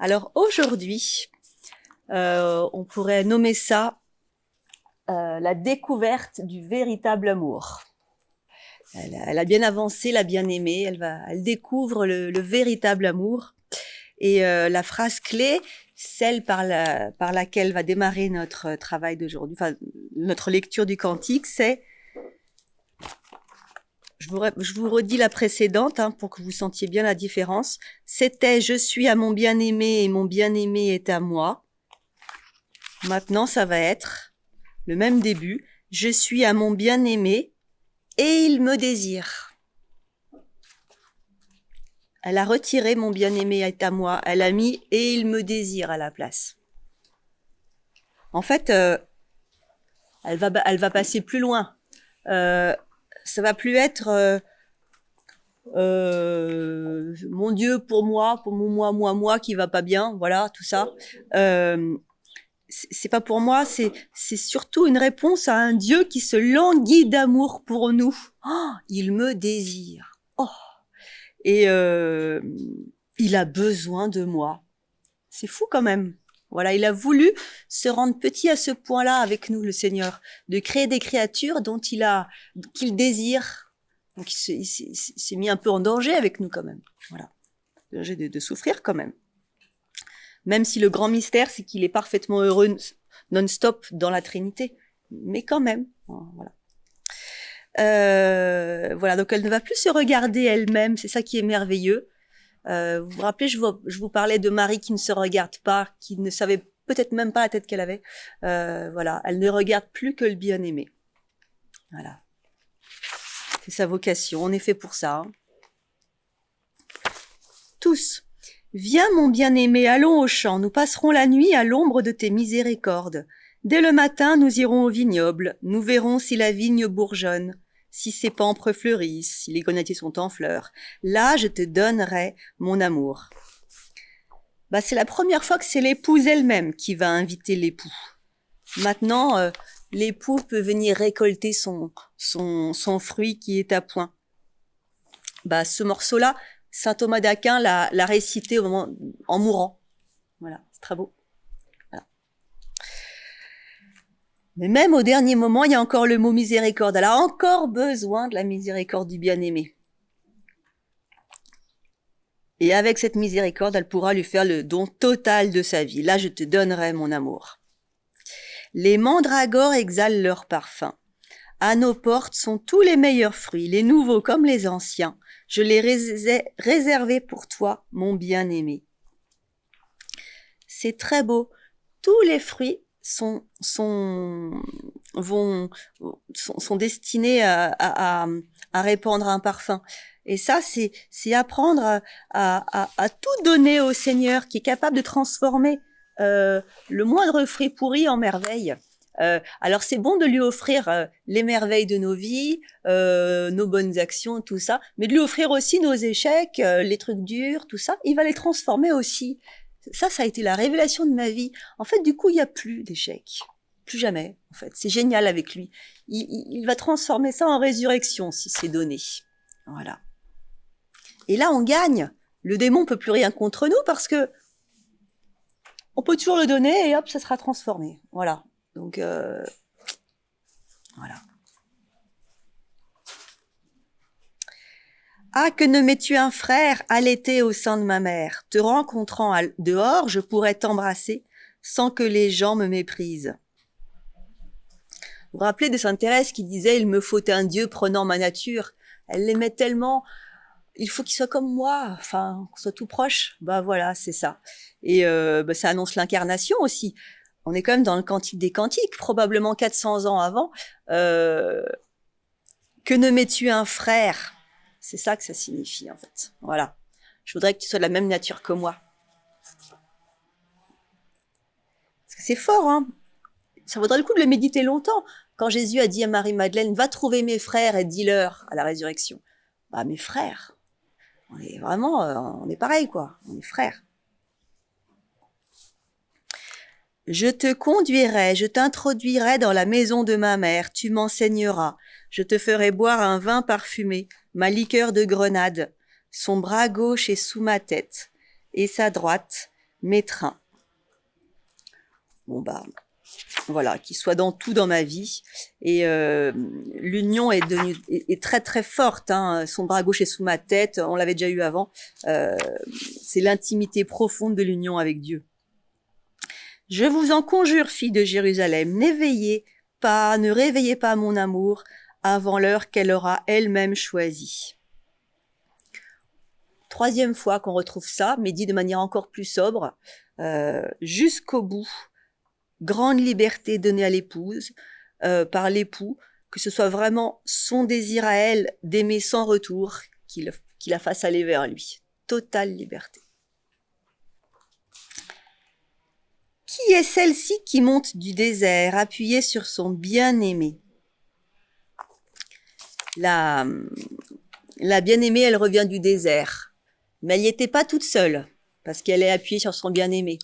Alors aujourd'hui, on pourrait nommer ça la découverte du véritable amour. Elle a bien avancé, elle a bien aimé, elle découvre le véritable amour. Et la phrase clé, celle par laquelle va démarrer notre travail d'aujourd'hui, enfin notre lecture du cantique, c'est, je vous redis la précédente pour que vous sentiez bien la différence. C'était « Je suis à mon bien-aimé et mon bien-aimé est à moi ». Maintenant, ça va être le même début. « Je suis à mon bien-aimé et il me désire ». Elle a retiré « mon bien-aimé est à moi ». Elle a mis « et il me désire » à la place. En fait, elle va passer plus loin. Ça va plus être mon Dieu pour mon moi qui va pas bien, voilà, tout ça. C'est pas pour moi, c'est surtout une réponse à un Dieu qui se languit d'amour pour nous. Oh, il me désire. Oh. Et il a besoin de moi. C'est fou quand même. Voilà, il a voulu se rendre petit à ce point-là avec nous, le Seigneur, de créer des créatures qu'il désire. Donc il s'est mis un peu en danger avec nous quand même. Voilà, danger de souffrir quand même. Même si le grand mystère, c'est qu'il est parfaitement heureux non-stop dans la Trinité, mais quand même. Voilà. Voilà, donc elle ne va plus se regarder elle-même. C'est ça qui est merveilleux. Vous vous rappelez, je vous parlais de Marie qui ne se regarde pas, qui ne savait peut-être même pas la tête qu'elle avait. Voilà, elle ne regarde plus que le bien-aimé. Voilà. C'est sa vocation, on est fait pour ça. Tous. Viens mon bien-aimé, allons au champ, nous passerons la nuit à l'ombre de tes miséricordes. Dès le matin, nous irons au vignoble, nous verrons si la vigne bourgeonne, si ses pampres fleurissent, si les grenadiers sont en fleurs. Là, je te donnerai mon amour. C'est la première fois que c'est l'épouse elle-même qui va inviter l'époux. Maintenant, l'époux peut venir récolter son fruit qui est à point. Ce morceau-là, saint Thomas d'Aquin l'a récité en mourant. Voilà, c'est très beau. Voilà. Mais même au dernier moment, il y a encore le mot miséricorde. Elle a encore besoin de la miséricorde du bien-aimé. Et avec cette miséricorde, elle pourra lui faire le don total de sa vie. Là, je te donnerai mon amour. Les mandragores exhalent leur parfum. À nos portes sont tous les meilleurs fruits, les nouveaux comme les anciens. Je les ai réservés pour toi, mon bien-aimé. C'est très beau. Tous les fruits sont destinés à répandre un parfum. Et ça, c'est apprendre à tout donner au Seigneur, qui est capable de transformer le moindre fruit pourri en merveille. Alors c'est bon de lui offrir les merveilles de nos vies, nos bonnes actions, tout ça, mais de lui offrir aussi nos échecs, les trucs durs, tout ça. Il va les transformer aussi. Ça a été la révélation de ma vie. En fait, du coup, il n'y a plus d'échecs. Plus jamais, en fait. C'est génial avec lui. Il va transformer ça en résurrection, si c'est donné. Voilà. Et là, on gagne. Le démon peut plus rien contre nous parce que on peut toujours le donner et hop, ça sera transformé. Voilà. Donc, voilà. Ah, que ne m'es-tu un frère allaité au sein de ma mère. Te rencontrant dehors, je pourrais t'embrasser sans que les gens me méprisent. Vous vous rappelez de Sainte Thérèse qui disait « Il me faut un Dieu prenant ma nature ». Elle l'aimait tellement, il faut qu'il soit comme moi, enfin, qu'on soit tout proche. Voilà, c'est ça. Et ça annonce l'incarnation aussi. On est quand même dans le Cantique des Cantiques, probablement 400 ans avant. Que ne m'es-tu un frère ? C'est ça que ça signifie, en fait. Voilà. Je voudrais que tu sois de la même nature que moi. Parce que c'est fort, hein. Ça vaudrait le coup de le méditer longtemps. Quand Jésus a dit à Marie-Madeleine, va trouver mes frères et dis-leur à la résurrection. Mes frères. On est vraiment, on est pareil, quoi. On est frères. Je te conduirai, je t'introduirai dans la maison de ma mère, tu m'enseigneras. Je te ferai boire un vin parfumé, ma liqueur de grenade. Son bras gauche est sous ma tête, et sa droite mes trains. Bon bah voilà, qu'il soit dans tout dans ma vie. Et l'union est très très forte. Hein. Son bras gauche est sous ma tête, on l'avait déjà eu avant. C'est l'intimité profonde de l'union avec Dieu. Je vous en conjure, filles de Jérusalem, ne réveillez pas mon amour avant l'heure qu'elle aura elle-même choisie. Troisième fois qu'on retrouve ça, mais dit de manière encore plus sobre, jusqu'au bout. Grande liberté donnée à l'épouse par l'époux, que ce soit vraiment son désir à elle d'aimer sans retour, qui la fasse aller vers lui. Totale liberté. Qui est celle-ci qui monte du désert, appuyée sur son bien-aimé? La bien-aimée, elle revient du désert. Mais elle n'y était pas toute seule, parce qu'elle est appuyée sur son bien-aimé.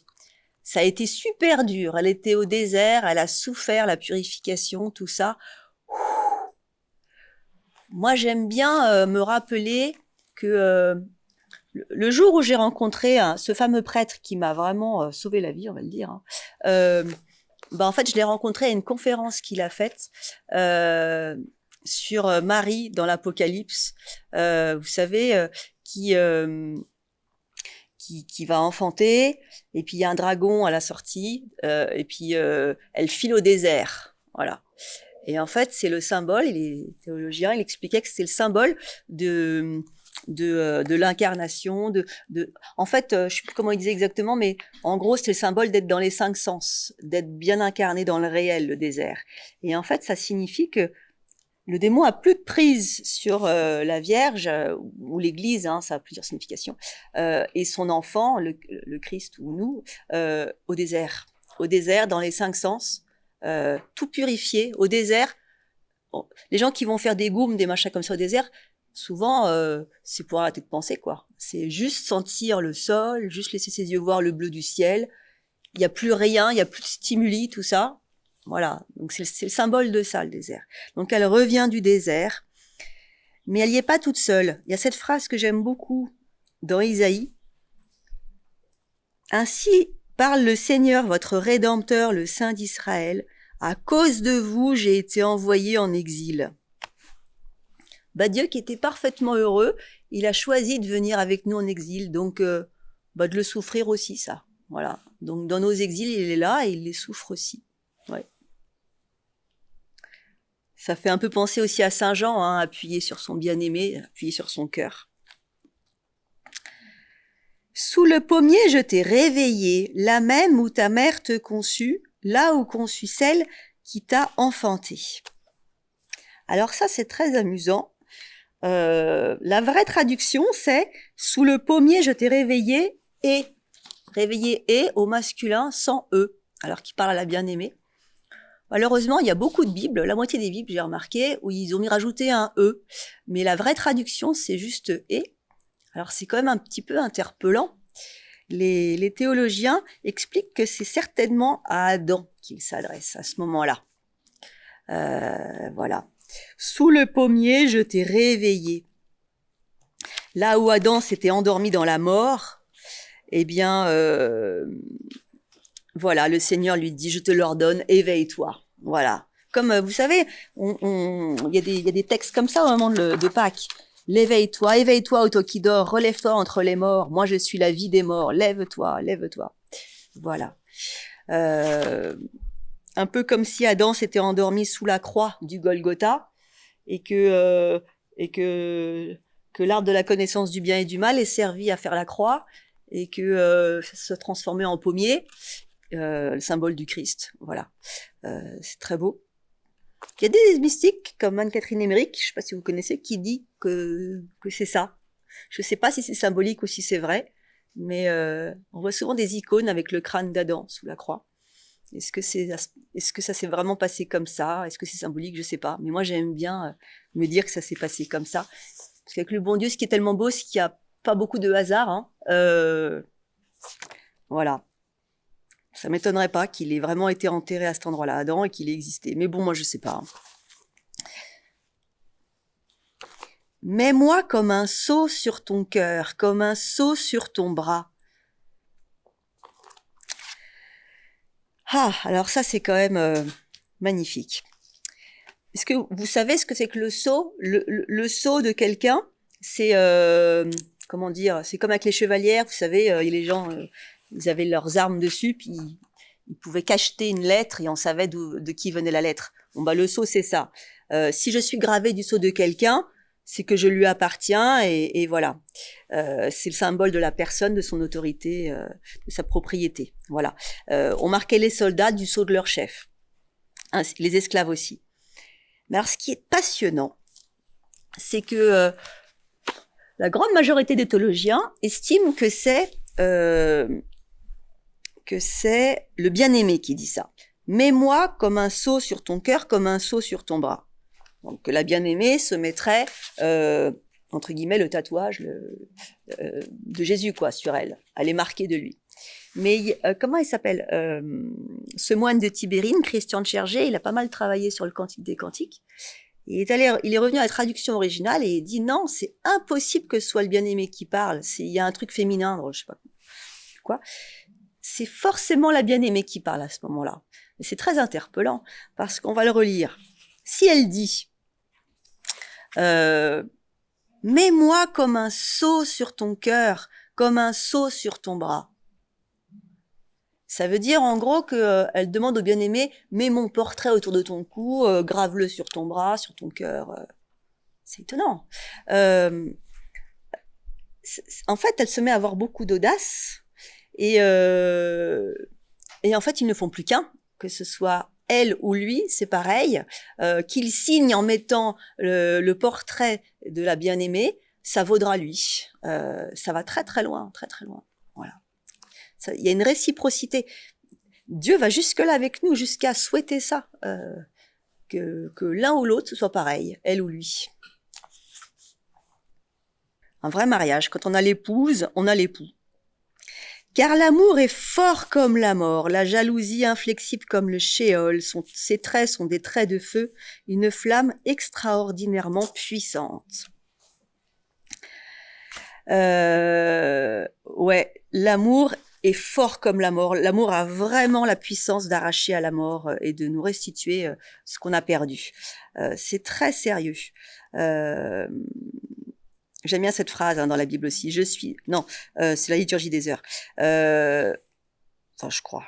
Ça a été super dur. Elle était au désert, elle a souffert la purification, tout ça. Moi, j'aime bien me rappeler que le jour où j'ai rencontré ce fameux prêtre qui m'a vraiment sauvé la vie, on va le dire, en fait, je l'ai rencontré à une conférence qu'il a faite sur Marie dans l'Apocalypse. Vous savez, qui va enfanter, et puis il y a un dragon à la sortie, et puis elle file au désert. Voilà. Et en fait, c'est le symbole, il est théologien, il expliquait que c'est le symbole de l'incarnation, en fait, je sais plus comment il disait exactement, mais en gros, c'est le symbole d'être dans les 5 sens, d'être bien incarné dans le réel, le désert. Et en fait, ça signifie que le démon a plus de prise sur la Vierge ou l'Église, hein, ça a plusieurs significations, et son enfant, le Christ ou nous, au désert, dans les 5 sens, tout purifié, au désert. Bon, les gens qui vont faire des gourmes, des machins comme ça au désert, souvent, c'est pour arrêter de penser, quoi. C'est juste sentir le sol, juste laisser ses yeux voir le bleu du ciel. Il n'y a plus rien, il n'y a plus de stimuli, tout ça. Voilà, donc c'est le symbole de ça, le désert. Donc elle revient du désert, mais elle n'y est pas toute seule. Il y a cette phrase que j'aime beaucoup dans Isaïe. « Ainsi parle le Seigneur, votre Rédempteur, le Saint d'Israël. À cause de vous, j'ai été envoyé en exil. » Dieu qui était parfaitement heureux, il a choisi de venir avec nous en exil, donc de le souffrir aussi, ça. Voilà. Donc dans nos exils, il est là et il les souffre aussi. Ouais. Ça fait un peu penser aussi à Saint Jean, hein, appuyé sur son bien-aimé, appuyé sur son cœur. Sous le pommier, je t'ai réveillé, là même où ta mère te conçut, là où conçut celle qui t'a enfanté. Alors ça, c'est très amusant. La vraie traduction, c'est « Sous le pommier, je t'ai réveillé et au masculin sans « e », alors qu'il parle à la bien-aimée. Malheureusement, il y a beaucoup de Bibles, la moitié des Bibles, j'ai remarqué, où ils ont rajouté un « e », mais la vraie traduction, c'est juste « et ». Alors c'est quand même un petit peu interpellant. Les théologiens expliquent que c'est certainement à Adam qu'il s'adresse à ce moment-là. Voilà. Sous le pommier, je t'ai réveillé. Là où Adam s'était endormi dans la mort, eh bien, voilà, le Seigneur lui dit, je te l'ordonne, éveille-toi. Voilà. Comme vous savez, il y a des textes comme ça au moment de Pâques. L'éveille-toi, éveille-toi, ô toi qui dors, relève-toi entre les morts. Moi, je suis la vie des morts. Lève-toi, lève-toi. Voilà. Un peu comme si Adam s'était endormi sous la croix du Golgotha et que l'arbre de la connaissance du bien et du mal est servi à faire la croix et que ça se transformait en pommier, le symbole du Christ. Voilà. C'est très beau. Il y a des mystiques comme Anne-Catherine Emmerich, je ne sais pas si vous connaissez, qui dit que c'est ça. Je ne sais pas si c'est symbolique ou si c'est vrai, mais on voit souvent des icônes avec le crâne d'Adam sous la croix. Est-ce que ça s'est vraiment passé comme ça? Est-ce que c'est symbolique? Je ne sais pas. Mais moi, j'aime bien me dire que ça s'est passé comme ça. Parce qu'avec le bon Dieu, ce qui est tellement beau, c'est qu'il n'y a pas beaucoup de hasard. Hein. Voilà. Ça ne m'étonnerait pas qu'il ait vraiment été enterré à cet endroit-là, Adam, et qu'il ait existé. Mais bon, moi, je ne sais pas. Mets-moi comme un sceau sur ton cœur, comme un sceau sur ton bras. Ah, alors ça, c'est quand même magnifique. Est-ce que vous savez ce que c'est que le sceau? Le sceau de quelqu'un, c'est, comment dire, c'est comme avec les chevalières, vous savez, les gens, ils avaient leurs armes dessus, puis ils pouvaient cacheter une lettre et on savait de qui venait la lettre. Bon, bah, le sceau, c'est ça. Si je suis gravé du sceau de quelqu'un, c'est que je lui appartiens et voilà. C'est le symbole de la personne, de son autorité, de sa propriété. Voilà. On marquait les soldats du sceau de leur chef. Les esclaves aussi. Mais alors, ce qui est passionnant, c'est que la grande majorité des théologiens estiment que c'est le bien-aimé qui dit ça. Mets-moi comme un sceau sur ton cœur, comme un sceau sur ton bras. Donc, que la bien-aimée se mettrait, entre guillemets, le tatouage de Jésus, quoi, sur elle. Elle est marquée de lui. Mais comment il s'appelle ce moine de Tibérine, Christian de Chergé, il a pas mal travaillé sur le Cantique des Cantiques. Il est revenu à la traduction originale et il dit non, c'est impossible que ce soit le bien-aimé qui parle. Il y a un truc féminin, je sais pas quoi. C'est forcément la bien-aimée qui parle à ce moment-là. Mais c'est très interpellant parce qu'on va le relire. Si elle dit mets-moi comme un sceau sur ton cœur, comme un sceau sur ton bras. Ça veut dire en gros qu'elle demande au bien-aimé, mets mon portrait autour de ton cou, grave-le sur ton bras, sur ton cœur. C'est étonnant. En fait, elle se met à avoir beaucoup d'audace et en fait, ils ne font plus qu'un, que ce soit elle ou lui, c'est pareil, qu'il signe en mettant le portrait de la bien-aimée, ça vaudra lui. Ça va très très loin, très très loin. Voilà. Il y a une réciprocité. Dieu va jusque-là avec nous, jusqu'à souhaiter ça, que l'un ou l'autre soit pareil, elle ou lui. Un vrai mariage, quand on a l'épouse, on a l'époux. Car l'amour est fort comme la mort, la jalousie inflexible comme le shéol, ses traits sont des traits de feu, une flamme extraordinairement puissante. Ouais, l'amour est fort comme la mort. L'amour a vraiment la puissance d'arracher à la mort et de nous restituer ce qu'on a perdu. C'est très sérieux. J'aime bien cette phrase dans la Bible aussi. C'est la liturgie des heures. Je crois.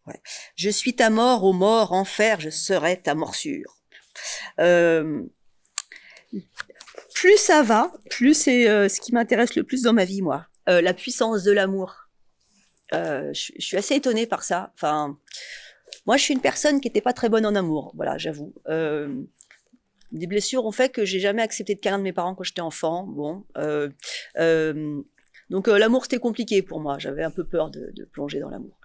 Ouais. Je suis ta mort, ô mort, enfer, je serai ta morsure. Plus ça va, plus c'est ce qui m'intéresse le plus dans ma vie, moi. La puissance de l'amour. Je suis assez étonnée par ça. Enfin, moi, je suis une personne qui n'était pas très bonne en amour. Voilà, j'avoue. Des blessures ont fait que j'ai jamais accepté de câlin de mes parents quand j'étais enfant. Bon, donc l'amour c'était compliqué pour moi. J'avais un peu peur de plonger dans l'amour.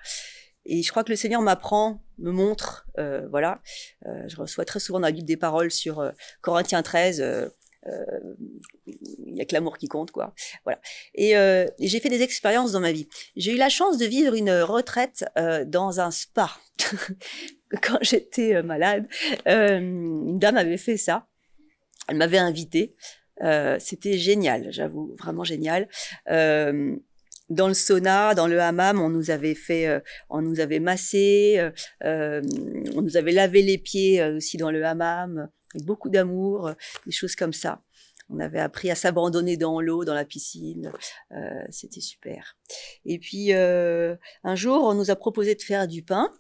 Et je crois que le Seigneur me montre, voilà. Je reçois très souvent dans la Bible des paroles sur Corinthiens 13. Il y a que l'amour qui compte, quoi. Voilà. Et j'ai fait des expériences dans ma vie. J'ai eu la chance de vivre une retraite dans un spa. Quand j'étais malade, une dame avait fait ça. Elle m'avait invitée. C'était génial, j'avoue, vraiment génial. Dans le sauna, dans le hammam, on nous avait massé, on nous avait lavé les pieds aussi dans le hammam, avec beaucoup d'amour, des choses comme ça. On avait appris à s'abandonner dans l'eau, dans la piscine. C'était super. Et puis, un jour, on nous a proposé de faire du pain.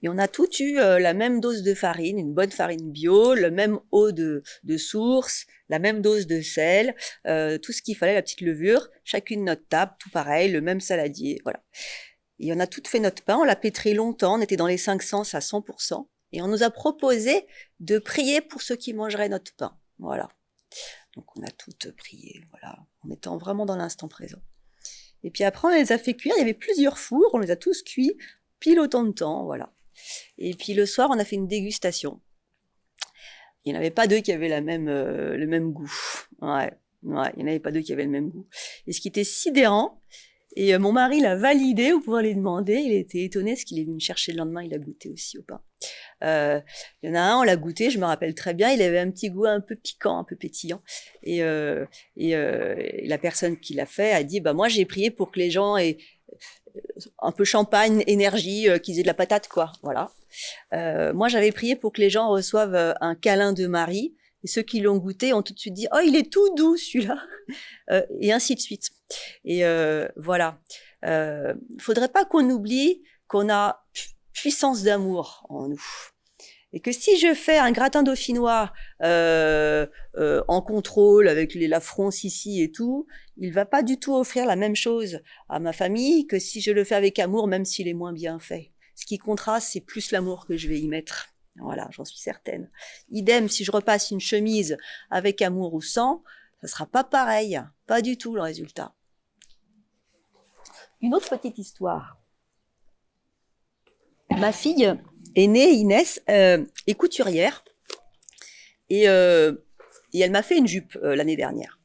Et on a tout eu la même dose de farine, une bonne farine bio, le même eau de source, la même dose de sel, tout ce qu'il fallait, la petite levure, chacune notre table, tout pareil, le même saladier, voilà. Et on a tout fait notre pain, on l'a pétri longtemps, on était dans les 5 sens à 100%, et on nous a proposé de prier pour ceux qui mangeraient notre pain, voilà. Donc on a toutes prié, voilà, en étant vraiment dans l'instant présent. Et puis après, on les a fait cuire, il y avait plusieurs fours, on les a tous cuits, pile autant de temps, voilà. Et puis le soir, on a fait une dégustation. Il n'y en avait pas deux qui avaient le même goût. Ouais, il n'y en avait pas deux qui avaient le même goût. Et ce qui était sidérant, et mon mari l'a validé, vous pouvez lui demander, il était étonné parce qu'il est venu me chercher le lendemain, il a goûté aussi au pain. Il y en a un, on l'a goûté, je me rappelle très bien, il avait un petit goût un peu piquant, un peu pétillant. Et la personne qui l'a fait a dit, bah moi j'ai prié pour que les gens aient un peu champagne, énergie, qu'ils aient de la patate, quoi. Voilà. Moi, j'avais prié pour que les gens reçoivent un câlin de Marie. Et ceux qui l'ont goûté ont tout de suite dit « Oh, il est tout doux, celui-là !» Et ainsi de suite. Et voilà. Faudrait pas qu'on oublie qu'on a puissance d'amour en nous. Et que si je fais un gratin dauphinois en contrôle avec la fronce ici et tout, il va pas du tout offrir la même chose à ma famille que si je le fais avec amour, même s'il est moins bien fait. Ce qui comptera, c'est plus l'amour que je vais y mettre. Voilà, j'en suis certaine. Idem, si je repasse une chemise avec amour ou sans, ça sera pas pareil, pas du tout le résultat. Une autre petite histoire. Ma fille aînée, Inès, est couturière et elle m'a fait une jupe l'année dernière.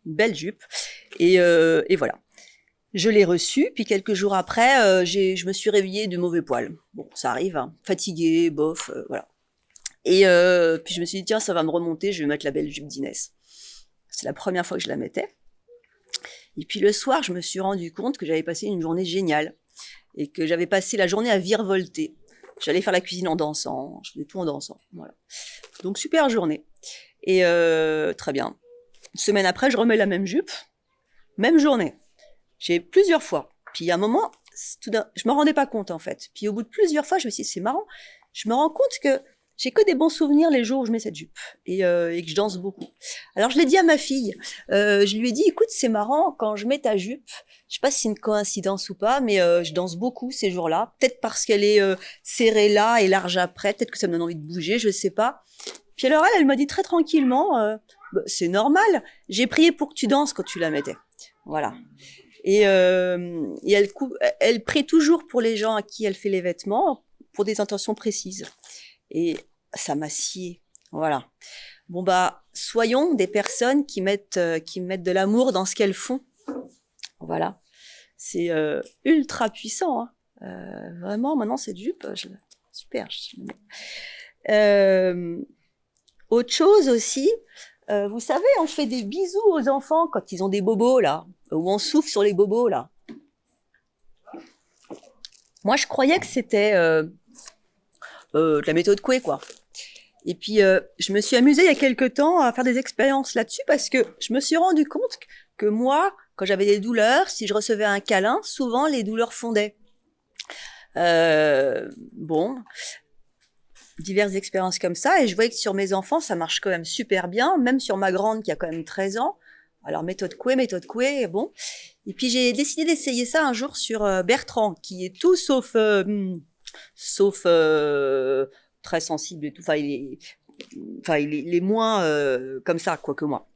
Une belle jupe. Et voilà. Je l'ai reçue, puis quelques jours après, je me suis réveillée de mauvais poil. Bon, ça arrive, hein, fatiguée, bof, voilà. Et puis je me suis dit, tiens, ça va me remonter, je vais mettre la belle jupe d'Inès. C'est la première fois que je la mettais. Et puis le soir, je me suis rendu compte que j'avais passé une journée géniale et que j'avais passé la journée à virevolter. J'allais faire la cuisine en dansant, je faisais tout en dansant, voilà. Donc super journée. Et très bien. Une semaine après, je remets la même jupe, même journée. J'ai plusieurs fois. Puis à un moment, je me rendais pas compte en fait. Puis au bout de plusieurs fois, je me suis dit, c'est marrant, je me rends compte que j'ai que des bons souvenirs les jours où je mets cette jupe et que je danse beaucoup. Alors je l'ai dit à ma fille, je lui ai dit, écoute, c'est marrant, quand je mets ta jupe, je sais pas si c'est une coïncidence ou pas, mais je danse beaucoup ces jours-là. Peut-être parce qu'elle est serrée là et large après, peut-être que ça me donne envie de bouger, je sais pas. Puis alors elle m'a dit très tranquillement, bah, c'est normal, j'ai prié pour que tu danses quand tu la mettais. Voilà. Et elle prie toujours pour les gens à qui elle fait les vêtements, pour des intentions précises. Et ça m'a scié. Voilà. Bon bah, soyons des personnes qui mettent de l'amour dans ce qu'elles font. Voilà. C'est ultra puissant. Hein. Vraiment, maintenant cette jupe, super. Autre chose aussi. Vous savez, on fait des bisous aux enfants quand ils ont des bobos, là, ou on souffle sur les bobos, là. Moi, je croyais que c'était de la méthode Coué, quoi. Et puis, je me suis amusée il y a quelque temps à faire des expériences là-dessus parce que je me suis rendu compte que moi, quand j'avais des douleurs, si je recevais un câlin, souvent les douleurs fondaient. Bon, diverses expériences comme ça, et je voyais que sur mes enfants, ça marche quand même super bien, même sur ma grande qui a quand même 13 ans. Alors, méthode Coué, bon. Et puis, j'ai décidé d'essayer ça un jour sur Bertrand, qui est tout sauf très sensible et tout. Enfin, il est moins comme ça, quoi, que moi.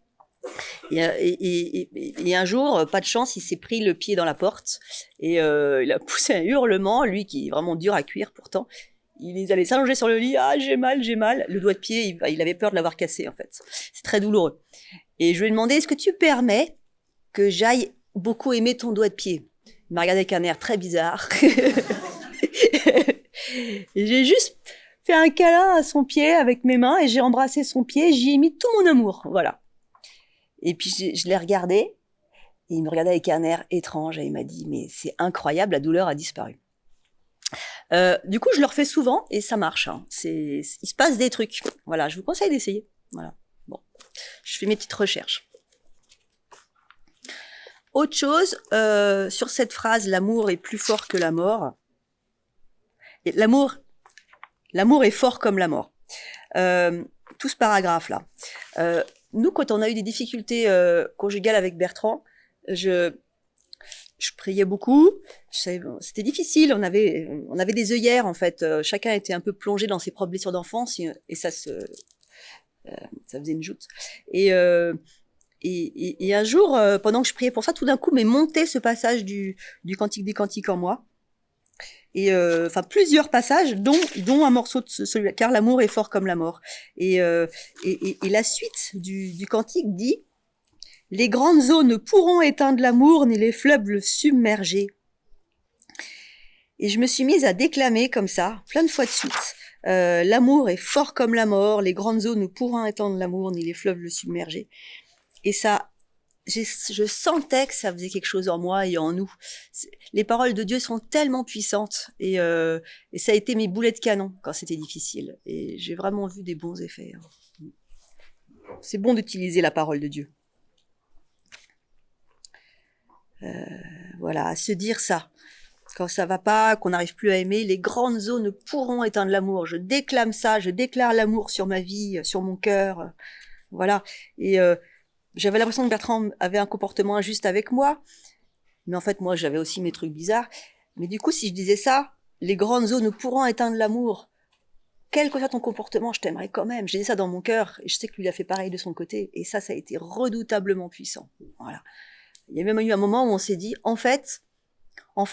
Et un jour, pas de chance, il s'est pris le pied dans la porte et il a poussé un hurlement, lui qui est vraiment dur à cuire pourtant. Il allait s'allonger sur le lit, ah j'ai mal. Le doigt de pied, il avait peur de l'avoir cassé en fait. C'est très douloureux. Et je lui ai demandé, est-ce que tu permets que j'aille beaucoup aimer ton doigt de pied? Il m'a regardé avec un air très bizarre. Et j'ai juste fait un câlin à son pied avec mes mains et j'ai embrassé son pied, j'y ai mis tout mon amour, voilà. Et puis je l'ai regardé et il me regardait avec un air étrange et il m'a dit, mais c'est incroyable, la douleur a disparu. Du coup, je le refais souvent et ça marche. Hein. Il se passe des trucs. Voilà, je vous conseille d'essayer. Voilà. Bon, je fais mes petites recherches. Autre chose, sur cette phrase, l'amour est plus fort que la mort. Et l'amour est fort comme la mort. Tout ce paragraphe-là. Nous, quand on a eu des difficultés conjugales avec Bertrand, je priais beaucoup. C'était difficile. On avait des œillères en fait. Chacun était un peu plongé dans ses propres blessures d'enfance et ça faisait une joute. Et un jour, pendant que je priais pour ça, tout d'un coup m'est monté ce passage du Cantique des Cantiques en moi. Et enfin plusieurs passages, dont un morceau de celui-là, car l'amour est fort comme la mort. Et la suite du cantique dit: les grandes eaux ne pourront éteindre l'amour, ni les fleuves le submerger. Et je me suis mise à déclamer comme ça, plein de fois de suite. L'amour est fort comme la mort, les grandes eaux ne pourront éteindre l'amour, ni les fleuves le submerger. Et ça je sentais que ça faisait quelque chose en moi et en nous. Les paroles de Dieu sont tellement puissantes et ça a été mes boulets de canon quand c'était difficile. Et j'ai vraiment vu des bons effets. C'est bon d'utiliser la parole de Dieu. Voilà, à se dire ça. Quand ça va pas, qu'on n'arrive plus à aimer, les grandes eaux ne pourront éteindre l'amour. Je déclame ça, je déclare l'amour sur ma vie, sur mon cœur. Voilà. Et j'avais l'impression que Bertrand avait un comportement injuste avec moi. Mais en fait, moi, j'avais aussi mes trucs bizarres. Mais du coup, si je disais ça, les grandes eaux ne pourront éteindre l'amour. Quel que soit ton comportement, je t'aimerais quand même. J'ai ça dans mon cœur. Et je sais que lui, il a fait pareil de son côté. Et ça a été redoutablement puissant. Voilà. Il y a même eu un moment où on s'est dit, en fait, on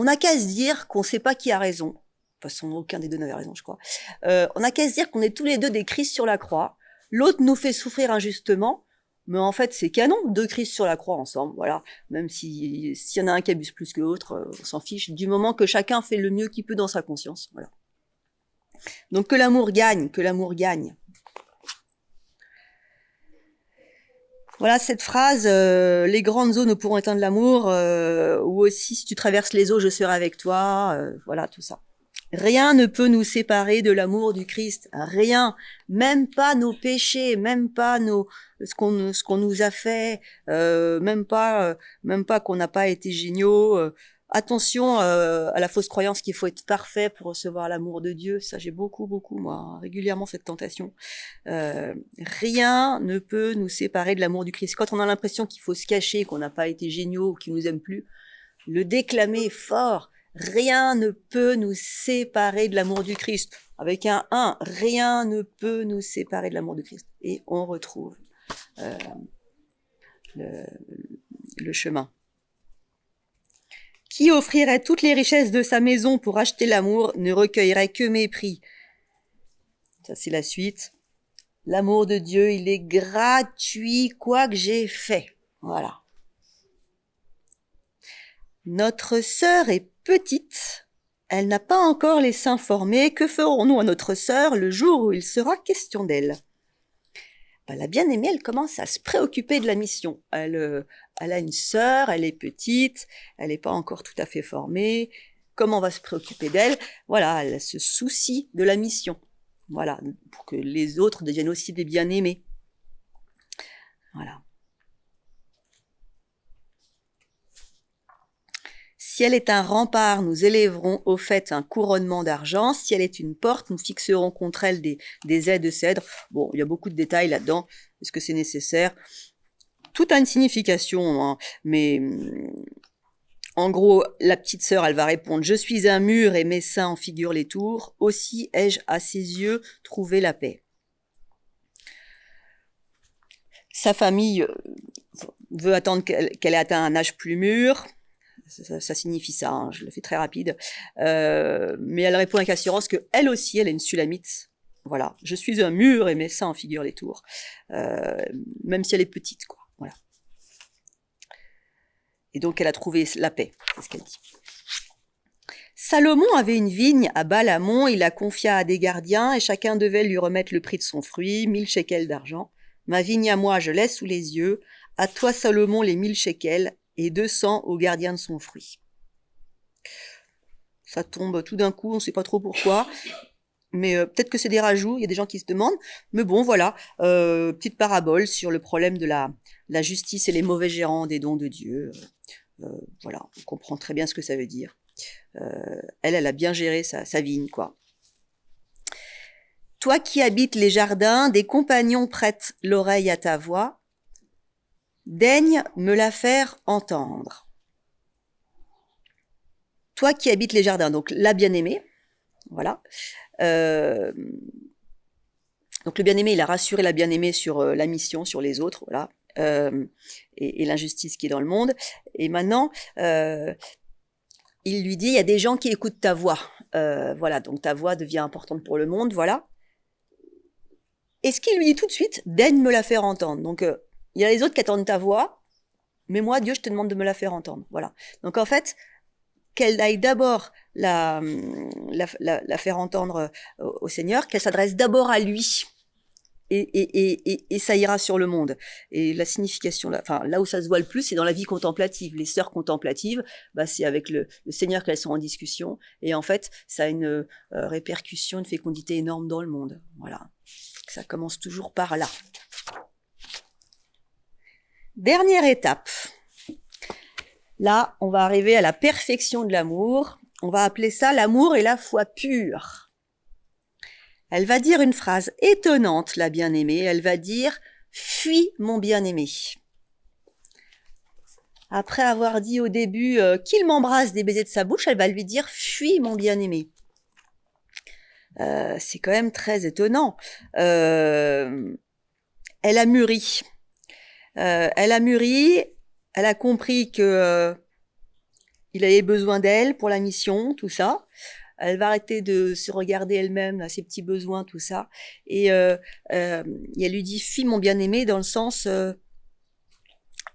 n'a qu'à se dire qu'on ne sait pas qui a raison. De toute façon, aucun des deux n'avait raison, je crois. On n'a qu'à se dire qu'on est tous les deux des Christ sur la croix. L'autre nous fait souffrir injustement. Mais en fait, c'est canon, 2 Christ sur la croix ensemble, voilà. Même s'il y en a un qui abuse plus que l'autre, on s'en fiche, du moment que chacun fait le mieux qu'il peut dans sa conscience, voilà. Donc que l'amour gagne, que l'amour gagne. Voilà cette phrase, les grandes eaux ne pourront éteindre l'amour, ou aussi si tu traverses les eaux, je serai avec toi, voilà tout ça. Rien ne peut nous séparer de l'amour du Christ, rien, même pas nos péchés, même pas ce qu'on nous a fait, même pas qu'on n'a pas été géniaux. Attention à la fausse croyance qu'il faut être parfait pour recevoir l'amour de Dieu. Ça, j'ai beaucoup, moi, régulièrement cette tentation. Rien ne peut nous séparer de l'amour du Christ. Quand on a l'impression qu'il faut se cacher, qu'on n'a pas été géniaux, qu'il nous aime plus, le déclamer fort. Rien ne peut nous séparer de l'amour du Christ. Avec un 1, rien ne peut nous séparer de l'amour du Christ. Et on retrouve le chemin. Qui offrirait toutes les richesses de sa maison pour acheter l'amour ne recueillerait que mépris. Ça, c'est la suite. L'amour de Dieu, il est gratuit, quoi que j'ai fait. Voilà. Notre sœur est petite, elle n'a pas encore les seins formés, que ferons-nous à notre sœur le jour où il sera question d'elle ? La bien-aimée, elle commence à se préoccuper de la mission. Elle a une sœur, elle est petite, elle n'est pas encore tout à fait formée. Comment on va se préoccuper d'elle ? Voilà, elle se soucie de la mission. Voilà, pour que les autres deviennent aussi des bien-aimés. Voilà. Si elle est un rempart, nous élèverons au fait un couronnement d'argent. Si elle est une porte, nous fixerons contre elle des ais de cèdre. Bon, il y a beaucoup de détails là-dedans. Est-ce que c'est nécessaire ? Tout a une signification, hein, mais en gros, la petite sœur, elle va répondre « Je suis un mur et mes seins en figurent les tours. Aussi ai-je à ses yeux trouvé la paix. » Sa famille veut attendre qu'elle ait atteint un âge plus mûr. Ça signifie ça, hein, je le fais très rapide. Mais elle répond avec assurance qu'elle aussi, elle est une sulamite. Voilà, je suis un mur et mes seins en figurent les tours. Même si elle est petite, quoi. Voilà. Et donc, elle a trouvé la paix, c'est ce qu'elle dit. Salomon avait une vigne à Balamon, il la confia à des gardiens et chacun devait lui remettre le prix de son fruit, 1000 shekels d'argent. Ma vigne à moi, je laisse sous les yeux. À toi, Salomon, les 1000 shekels. Et 200 au gardien de son fruit. Ça tombe tout d'un coup, on ne sait pas trop pourquoi, mais peut-être que c'est des rajouts, il y a des gens qui se demandent, mais bon, voilà, petite parabole sur le problème de la justice et les mauvais gérants des dons de Dieu. Voilà, on comprend très bien ce que ça veut dire. Elle a bien géré sa vigne, quoi. Toi qui habites les jardins, des compagnons prêtent l'oreille à ta voix, daigne me la faire entendre. Toi qui habites les jardins, donc la bien-aimée, voilà. Donc le bien-aimé, il a rassuré la bien-aimée sur la mission, sur les autres, voilà, et l'injustice qui est dans le monde. Et maintenant, il lui dit, il y a des gens qui écoutent ta voix. Voilà, donc ta voix devient importante pour le monde, voilà. Et ce qu'il lui dit tout de suite, daigne me la faire entendre. Donc, il y a les autres qui attendent ta voix, mais moi, Dieu, je te demande de me la faire entendre. Voilà. Donc, en fait, qu'elle aille d'abord la faire entendre au Seigneur, qu'elle s'adresse d'abord à lui. et ça ira sur le monde. Et la signification, là où ça se voit le plus, c'est dans la vie contemplative. Les sœurs contemplatives, c'est avec le Seigneur qu'elles sont en discussion, et en fait, ça a une répercussion, une fécondité énorme dans le monde. Voilà. Ça commence toujours par là. Dernière étape. Là, on va arriver à la perfection de l'amour. On va appeler ça l'amour et la foi pure. Elle va dire une phrase étonnante, la bien-aimée. Elle va dire « Fuis, mon bien-aimé ». Après avoir dit au début qu'il m'embrasse des baisers de sa bouche, elle va lui dire « Fuis, mon bien-aimé ». C'est quand même très étonnant. Elle a mûri. Elle a compris que il avait besoin d'elle pour la mission, tout ça. Elle va arrêter de se regarder elle-même, ses petits besoins, tout ça. Et elle lui dit « Fuis, mon bien-aimé » dans le sens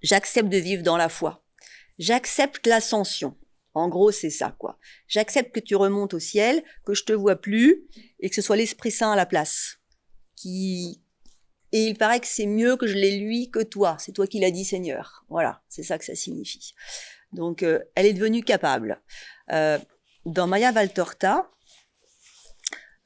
j'accepte de vivre dans la foi. J'accepte l'ascension. En gros, c'est ça, quoi. J'accepte que tu remontes au ciel, que je te vois plus, et que ce soit l'Esprit Saint à la place. Et il paraît que c'est mieux que je l'ai lui que toi. C'est toi qui l'as dit, Seigneur. Voilà, c'est ça que ça signifie. Donc, elle est devenue capable. Dans Maya Valtorta,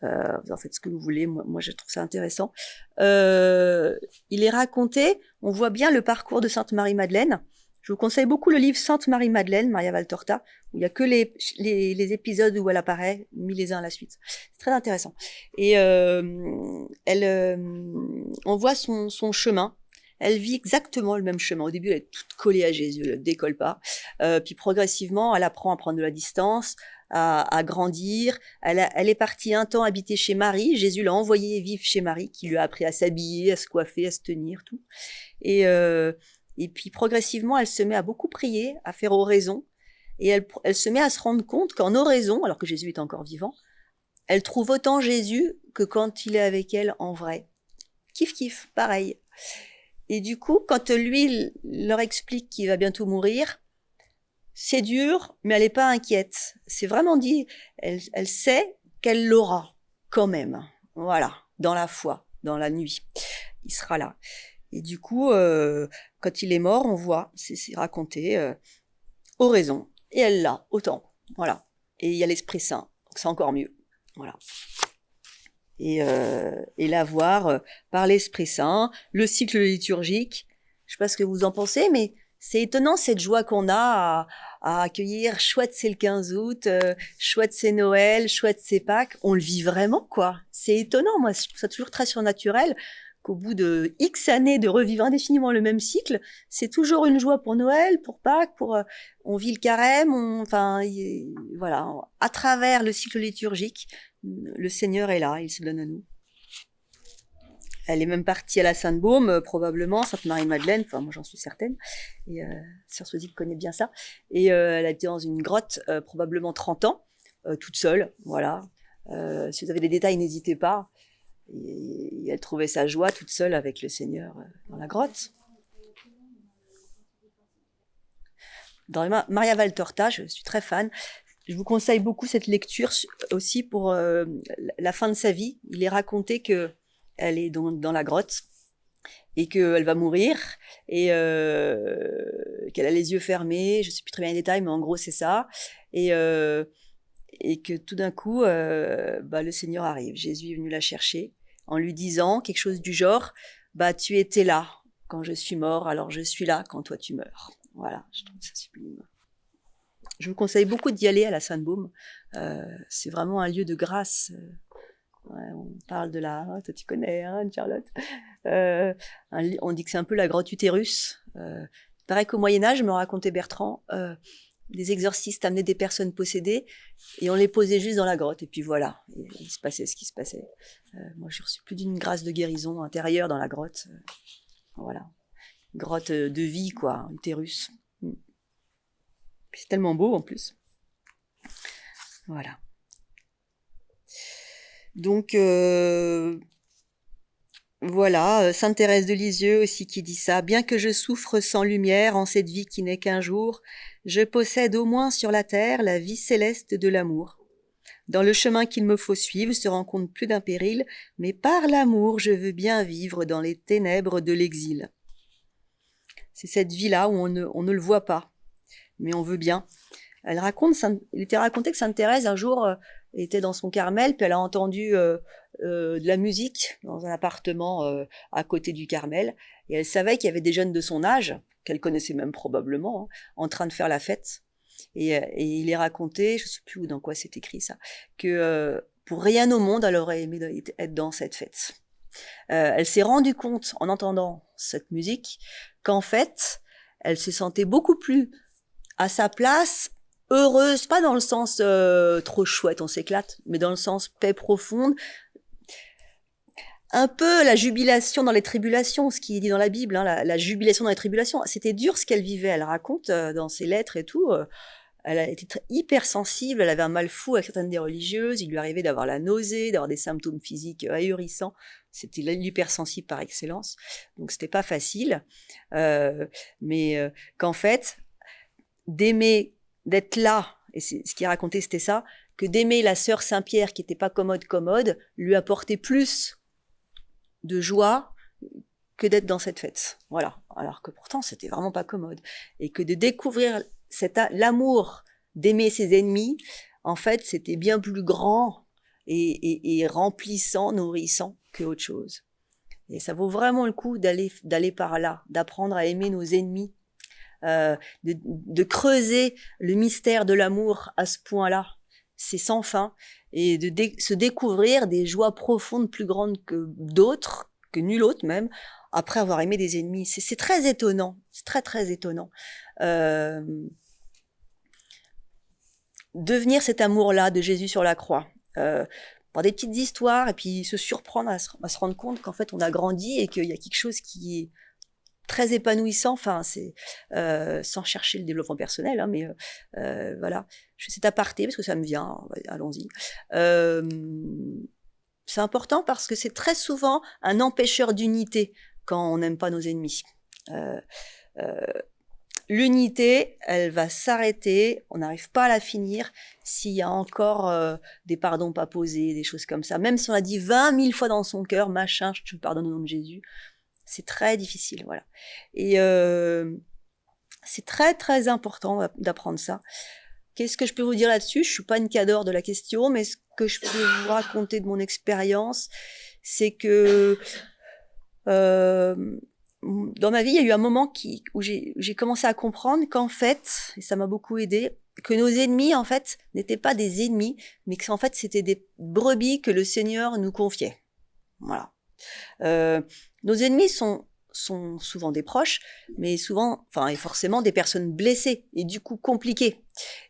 vous en faites ce que vous voulez, moi je trouve ça intéressant, il est raconté, on voit bien le parcours de Sainte Marie-Madeleine. Je vous conseille beaucoup le livre Sainte Marie-Madeleine, Maya Valtorta, où il n'y a que les épisodes où elle apparaît, mis les uns à la suite. C'est très intéressant. Et on voit son chemin. Elle vit exactement le même chemin. Au début, elle est toute collée à Jésus, elle ne décolle pas. Puis progressivement, elle apprend à prendre de la distance, à grandir. Elle est partie un temps habiter chez Marie. Jésus l'a envoyée vivre chez Marie, qui lui a appris à s'habiller, à se coiffer, à se tenir, tout. Et puis progressivement, elle se met à beaucoup prier, à faire oraison. Et elle se met à se rendre compte qu'en oraison, alors que Jésus est encore vivant, elle trouve autant Jésus que quand il est avec elle en vrai. Kiff, pareil. Et du coup, quand lui leur explique qu'il va bientôt mourir, c'est dur, mais elle n'est pas inquiète. C'est vraiment dit, elle sait qu'elle l'aura quand même. Voilà, dans la foi, dans la nuit. Il sera là. Et du coup, quand il est mort, on voit, c'est raconté, oraison. Et elle l'a, autant. Voilà. Et il y a l'Esprit Saint, donc c'est encore mieux. Voilà. Et la voir par l'Esprit Saint, le cycle liturgique. Je sais pas ce que vous en pensez, mais c'est étonnant cette joie qu'on a à accueillir. Chouette, c'est le 15 août, chouette, c'est Noël, chouette, c'est Pâques. On le vit vraiment, quoi. C'est étonnant, moi, je trouve ça toujours très surnaturel qu'au bout de X années de revivre indéfiniment le même cycle, c'est toujours une joie pour Noël, pour Pâques, on vit le carême, voilà, à travers le cycle liturgique. Le Seigneur est là, il se donne à nous. Elle est même partie à la Sainte-Baume, probablement, Sainte Marie-Madeleine, enfin moi j'en suis certaine, et Sœur Soisy connaît bien ça, et elle a été dans une grotte, probablement 30 ans, toute seule, voilà. Si vous avez des détails, n'hésitez pas. Et elle trouvait sa joie toute seule avec le Seigneur dans la grotte. Dans Maria Valtorta, je suis très fan. Je vous conseille beaucoup cette lecture aussi pour la fin de sa vie. Il est raconté qu'elle est dans la grotte et qu'elle va mourir et qu'elle a les yeux fermés. Je ne sais plus très bien les détails, mais en gros, c'est ça. Et que tout d'un coup, le Seigneur arrive. Jésus est venu la chercher en lui disant quelque chose du genre « Tu étais là quand je suis mort, alors je suis là quand toi tu meurs ». Voilà, je trouve ça sublime. Je vous conseille beaucoup d'y aller à la Sainte-Baume. C'est vraiment un lieu de grâce. On parle de toi tu connais, hein, Charlotte. On dit que c'est un peu la grotte utérus. Pareil qu'au Moyen-Âge, me racontait Bertrand, des exorcistes amenaient des personnes possédées et on les posait juste dans la grotte. Et puis voilà, il se passait ce qui se passait. Moi, j'ai reçu plus d'une grâce de guérison intérieure dans la grotte. Voilà. Grotte de vie, quoi, utérus. Puis c'est tellement beau en plus. Voilà. Donc, voilà, Sainte Thérèse de Lisieux aussi qui dit ça. « Bien que je souffre sans lumière en cette vie qui n'est qu'un jour, je possède au moins sur la terre la vie céleste de l'amour. Dans le chemin qu'il me faut suivre se rencontre plus d'un péril, mais par l'amour, je veux bien vivre dans les ténèbres de l'exil. C'est cette vie-là où on ne le voit pas, mais on veut bien. Il était raconté que Sainte Thérèse, un jour, était dans son Carmel, puis elle a entendu de la musique dans un appartement à côté du Carmel, et elle savait qu'il y avait des jeunes de son âge, qu'elle connaissait même probablement, en train de faire la fête. Et il est raconté, je ne sais plus où, dans quoi c'est écrit ça, que pour rien au monde, elle aurait aimé être dans cette fête. Elle s'est rendue compte, en entendant cette musique, qu'en fait, elle se sentait beaucoup plus à sa place, heureuse, pas dans le sens trop chouette, on s'éclate, mais dans le sens paix profonde, un peu la jubilation dans les tribulations, ce qui est dit dans la Bible, hein, la jubilation dans les tribulations. C'était dur ce qu'elle vivait, elle raconte dans ses lettres et tout. Elle a été hyper sensible, elle avait un mal fou avec certaines des religieuses, il lui arrivait d'avoir la nausée, d'avoir des symptômes physiques ahurissants. C'était l'hypersensible par excellence, donc c'était pas facile. Mais qu'en fait, d'aimer, d'être là, et ce qu'il racontait c'était ça, que d'aimer la sœur Saint-Pierre qui n'était pas commode, lui apportait plus de joie que d'être dans cette fête. Voilà. Alors que pourtant, c'était vraiment pas commode. Et que de découvrir l'amour d'aimer ses ennemis, en fait, c'était bien plus grand et remplissant, nourrissant que autre chose. Et ça vaut vraiment le coup d'aller par là, d'apprendre à aimer nos ennemis, de creuser le mystère de l'amour à ce point-là. C'est sans fin. Et de se découvrir des joies profondes plus grandes que d'autres, que nul autre même, après avoir aimé des ennemis. C'est très étonnant. C'est très, très étonnant. Devenir cet amour-là de Jésus sur la croix. Par des petites histoires, et puis se surprendre à se rendre compte qu'en fait, on a grandi et qu'il y a quelque chose qui est très épanouissant, enfin, c'est sans chercher le développement personnel, hein, mais voilà. Je fais cet aparté parce que ça me vient, allons-y. C'est important parce que c'est très souvent un empêcheur d'unité quand on n'aime pas nos ennemis. L'unité, elle va s'arrêter, on n'arrive pas à la finir s'il y a encore des pardons pas posés, des choses comme ça. Même si on a dit 20 000 fois dans son cœur, machin, je te pardonne au nom de Jésus, c'est très difficile, voilà. Et c'est très, très important d'apprendre ça. Qu'est-ce que je peux vous dire là-dessus? Je suis pas une cadre de la question, mais ce que je peux vous raconter de mon expérience, c'est que dans ma vie, il y a eu un moment où j'ai commencé à comprendre qu'en fait, et ça m'a beaucoup aidé, que nos ennemis, en fait, n'étaient pas des ennemis, mais que en fait, c'était des brebis que le Seigneur nous confiait. Voilà. Nos ennemis sont souvent des proches, mais souvent, enfin, et forcément des personnes blessées et du coup compliquées.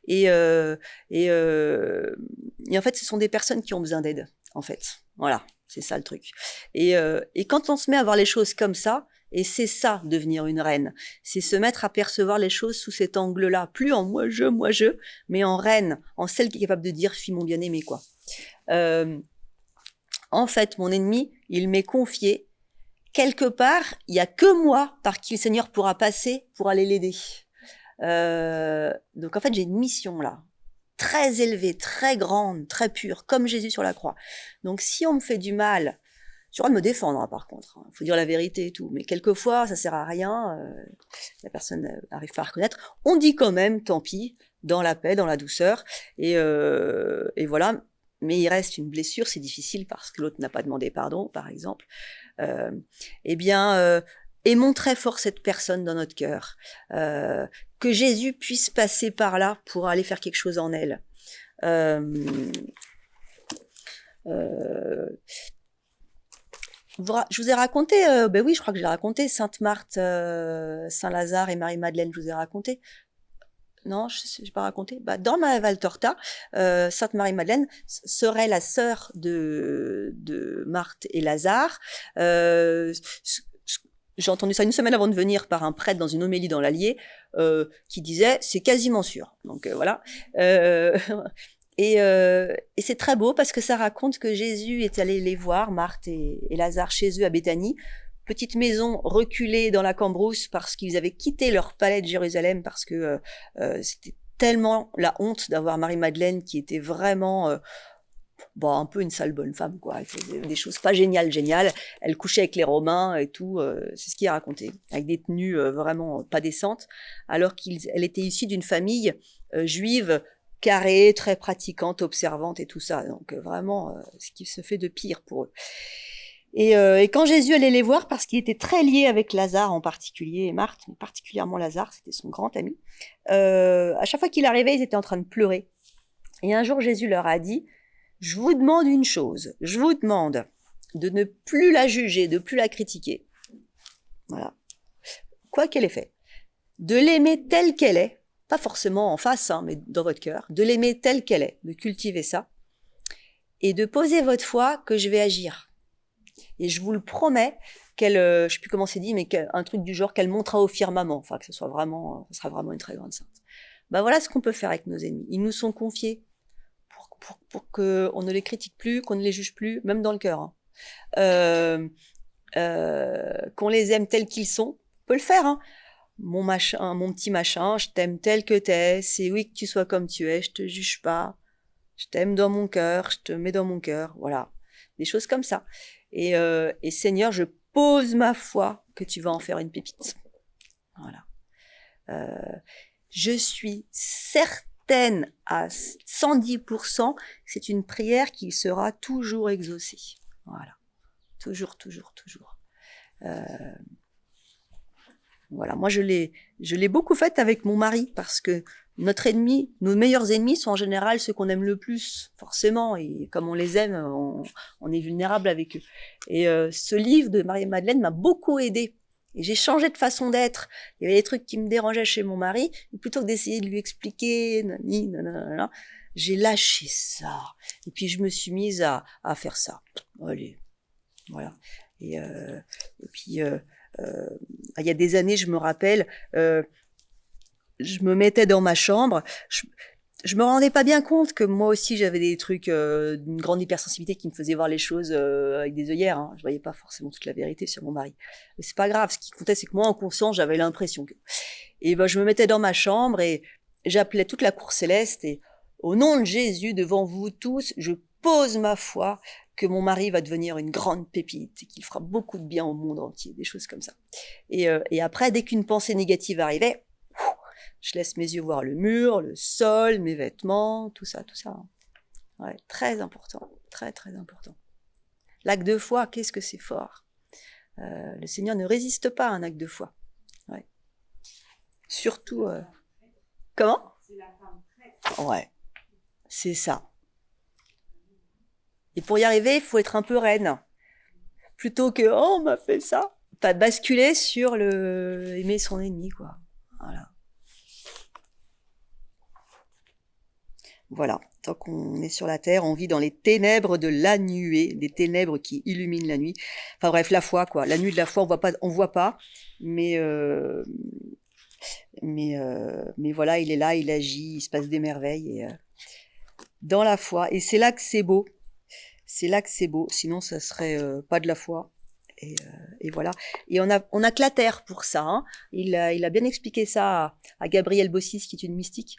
Et en fait, ce sont des personnes qui ont besoin d'aide, en fait. Voilà, c'est ça le truc. Et quand on se met à voir les choses comme ça, et c'est ça, devenir une reine, c'est se mettre à percevoir les choses sous cet angle-là, plus en moi je, mais en reine, en celle qui est capable de dire « fille mon bien-aimé », quoi. En fait, mon ennemi, il m'est confié. Quelque part, il n'y a que moi par qui le Seigneur pourra passer pour aller l'aider. Donc en fait, j'ai une mission là, très élevée, très grande, très pure, comme Jésus sur la croix. Donc si on me fait du mal, j'ai le droit de me défendre hein, par contre. Il faut dire la vérité et tout. Mais quelquefois, ça sert à rien. La personne n'arrive pas à reconnaître. On dit quand même, tant pis, dans la paix, dans la douceur. Et voilà. Mais il reste une blessure, c'est difficile parce que l'autre n'a pas demandé pardon, par exemple. Aimons très fort cette personne dans notre cœur. Que Jésus puisse passer par là pour aller faire quelque chose en elle. Je vous ai raconté, ben oui, je crois que je l'ai raconté, Sainte Marthe, Saint-Lazare et Marie-Madeleine, je vous ai raconté. Non, je n'ai pas raconté. Bah, dans ma Valtorta, Sainte Marie-Madeleine serait la sœur de Marthe et Lazare. J'ai entendu ça une semaine avant de venir par un prêtre dans une homélie dans l'Allier qui disait « c'est quasiment sûr ». Donc voilà. Et c'est très beau parce que ça raconte que Jésus est allé les voir, Marthe et Lazare, chez eux à Béthanie. Petite maison reculée dans la cambrousse parce qu'ils avaient quitté leur palais de Jérusalem parce que c'était tellement la honte d'avoir Marie-Madeleine qui était vraiment un peu une sale bonne femme, quoi. Elle faisait des choses pas géniales. Elle couchait avec les Romains et tout, c'est ce qu'il a raconté, avec des tenues vraiment pas décentes, alors qu'elle était issue d'une famille juive carrée, très pratiquante, observante et tout ça. Donc vraiment, ce qui se fait de pire pour eux. Et quand Jésus allait les voir, parce qu'il était très lié avec Lazare en particulier, et Marthe, mais particulièrement Lazare, c'était son grand ami, à chaque fois qu'il arrivait, ils étaient en train de pleurer. Et un jour, Jésus leur a dit, je vous demande une chose, je vous demande de ne plus la juger, de plus la critiquer. Voilà. Quoi qu'elle ait fait. De l'aimer telle qu'elle est, pas forcément en face, hein, mais dans votre cœur, de l'aimer telle qu'elle est, de cultiver ça, et de poser votre foi que je vais agir. Et je vous le promets qu'elle, je sais plus comment c'est dit, mais un truc du genre qu'elle montera au firmament, enfin que ce sera vraiment une très grande sainte. Ben voilà ce qu'on peut faire avec nos ennemis. Ils nous sont confiés pour qu'on ne les critique plus, qu'on ne les juge plus, même dans le cœur. Hein. Qu'on les aime tels qu'ils sont, on peut le faire. Hein. Mon petit machin, je t'aime tel que t'es, c'est oui que tu sois comme tu es, je te juge pas, je t'aime dans mon cœur, je te mets dans mon cœur, voilà. Des choses comme ça. Et Seigneur, je pose ma foi que tu vas en faire une pépite. Voilà. Je suis certaine à 110% que c'est une prière qui sera toujours exaucée. Voilà. Toujours. Voilà. Moi, je l'ai beaucoup faite avec mon mari parce que nos meilleurs ennemis sont en général ceux qu'on aime le plus, forcément. Et comme on les aime, on est vulnérable avec eux. Et ce livre de Marie-Madeleine m'a beaucoup aidée. Et j'ai changé de façon d'être. Il y avait des trucs qui me dérangeaient chez mon mari. Et plutôt que d'essayer de lui expliquer, j'ai lâché ça. Et puis, je me suis mise à faire ça. Allez. Voilà. Et puis, il y a des années, je me rappelle, je me mettais dans ma chambre. Je me rendais pas bien compte que moi aussi j'avais des trucs d'une grande hypersensibilité qui me faisaient voir les choses avec des œillères. Hein. Je voyais pas forcément toute la vérité sur mon mari. Mais c'est pas grave. Ce qui comptait, c'est que moi, en conscience, j'avais l'impression que. Et je me mettais dans ma chambre et j'appelais toute la cour céleste et au nom de Jésus, devant vous tous, je pose ma foi que mon mari va devenir une grande pépite et qu'il fera beaucoup de bien au monde entier, des choses comme ça. Et après, dès qu'une pensée négative arrivait, je laisse mes yeux voir le mur, le sol, mes vêtements, tout ça. Ouais, très important, très important. L'acte de foi, qu'est-ce que c'est fort. Le Seigneur ne résiste pas à un acte de foi. Ouais. Surtout... Comment ? Ouais, c'est ça. Et pour y arriver, il faut être un peu reine. Plutôt que, oh, on m'a fait ça. Pas basculer sur aimer son ennemi, quoi. Voilà. Tant qu'on est sur la terre, on vit dans les ténèbres de la nuée, des ténèbres qui illuminent la nuit. Enfin bref, la foi, quoi. La nuit de la foi, on voit pas, mais voilà, il est là, il agit, il se passe des merveilles dans la foi. Et c'est là que c'est beau. Sinon ça serait pas de la foi. Et voilà. Et on a que la terre pour ça. Hein. Il a bien expliqué ça à Gabrielle Bossis, qui est une mystique.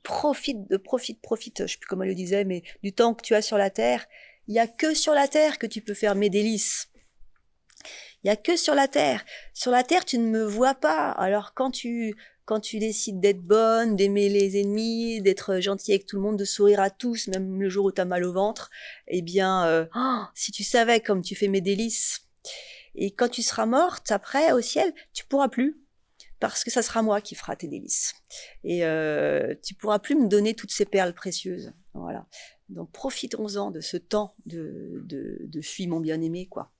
Profite, je sais plus comment elle le disait, mais du temps que tu as sur la terre, il y a que sur la terre que tu peux faire mes délices. Il y a que sur la terre. Sur la terre, tu ne me vois pas. Alors quand tu décides d'être bonne, d'aimer les ennemis, d'être gentil avec tout le monde, de sourire à tous, même le jour où t'as mal au ventre, eh bien, si tu savais comme tu fais mes délices. Et quand tu seras morte, après, au ciel, tu pourras plus. Parce que ça sera moi qui fera tes délices. Et tu pourras plus me donner toutes ces perles précieuses. Voilà. Donc profitons-en de ce temps de fuis mon bien-aimé, quoi.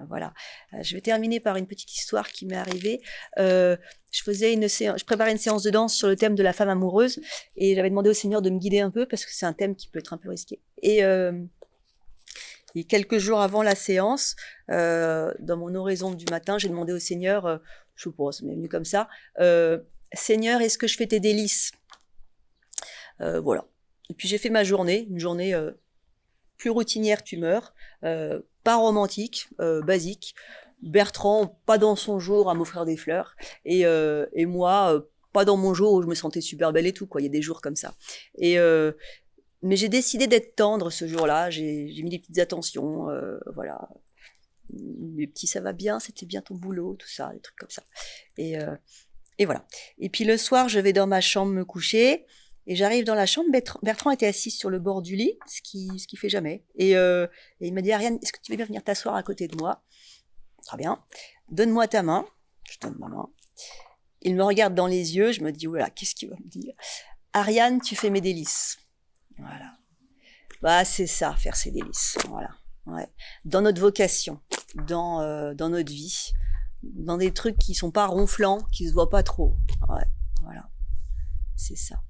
Voilà. Je vais terminer par une petite histoire qui m'est arrivée. Je préparais une séance de danse sur le thème de la femme amoureuse et j'avais demandé au Seigneur de me guider un peu parce que c'est un thème qui peut être un peu risqué. Et quelques jours avant la séance, dans mon oraison du matin, j'ai demandé au Seigneur, je sais pas, ça m'est venu comme ça, Seigneur, est-ce que je fais tes délices ? Voilà. Et puis j'ai fait ma journée, une journée plus routinière, tu meurs, pas romantique, basique. Bertrand, pas dans son jour à m'offrir des fleurs. Et moi, pas dans mon jour où je me sentais super belle et tout, quoi. Il y a des jours comme ça. Et, mais j'ai décidé d'être tendre ce jour-là. J'ai mis des petites attentions, voilà. Les petits, ça va bien, c'était bien ton boulot, tout ça, des trucs comme ça. Et, euh, et voilà. Et puis le soir, je vais dans ma chambre me coucher. Et j'arrive dans la chambre, Bertrand était assis sur le bord du lit, ce qui fait jamais. Et il m'a dit, Ariane, est-ce que tu veux bien venir t'asseoir à côté de moi? Très bien. Donne-moi ta main. Je donne ma main. Il me regarde dans les yeux, je me dis, voilà, qu'est-ce qu'il va me dire? Ariane, tu fais mes délices. Voilà. Bah, c'est ça, faire ses délices. Voilà. Ouais. Dans notre vocation, dans notre vie, dans des trucs qui sont pas ronflants, qui se voient pas trop. Ouais. Voilà. C'est ça.